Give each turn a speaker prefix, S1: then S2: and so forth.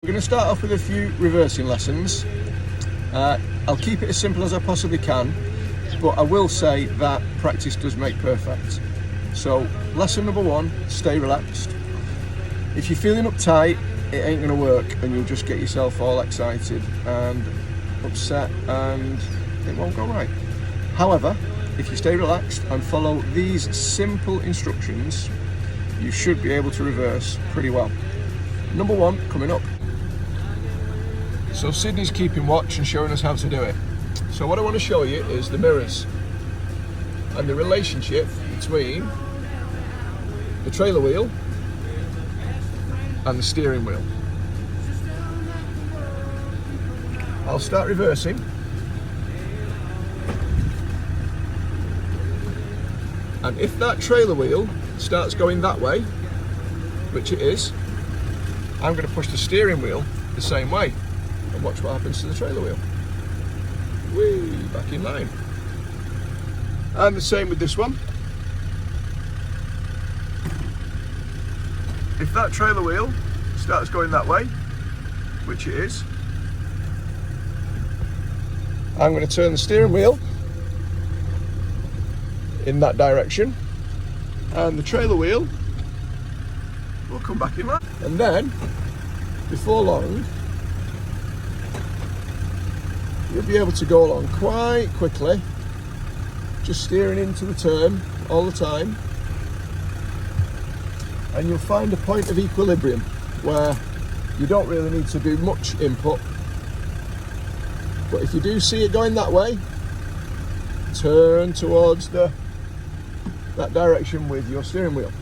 S1: We're going to start off with a few reversing lessons. I'll keep it as simple as I possibly can, but I will say that practice does make perfect. So lesson number one, stay relaxed. If you're feeling uptight, it ain't going to work and you'll just get yourself all excited and upset and it won't go right. However, if you stay relaxed and follow these simple instructions, you should be able to reverse pretty well. Number one, coming up. So Sydney's keeping watch and showing us how to do it. So what I want to show you is the mirrors and the relationship between the trailer wheel and the steering wheel. I'll start reversing. And if that trailer wheel starts going that way, which it is, I'm going to push the steering wheel the same way and watch what happens to the trailer wheel. Whee, back in line. And the same with this one. If that trailer wheel starts going that way, which it is, I'm going to turn the steering wheel in that direction and the trailer wheel will come back in line. And then, before long, you'll be able to go along quite quickly, just steering into the turn all the time, and you'll find a point of equilibrium where you don't really need to do much input. But if you do see it going that way, turn towards that direction with your steering wheel.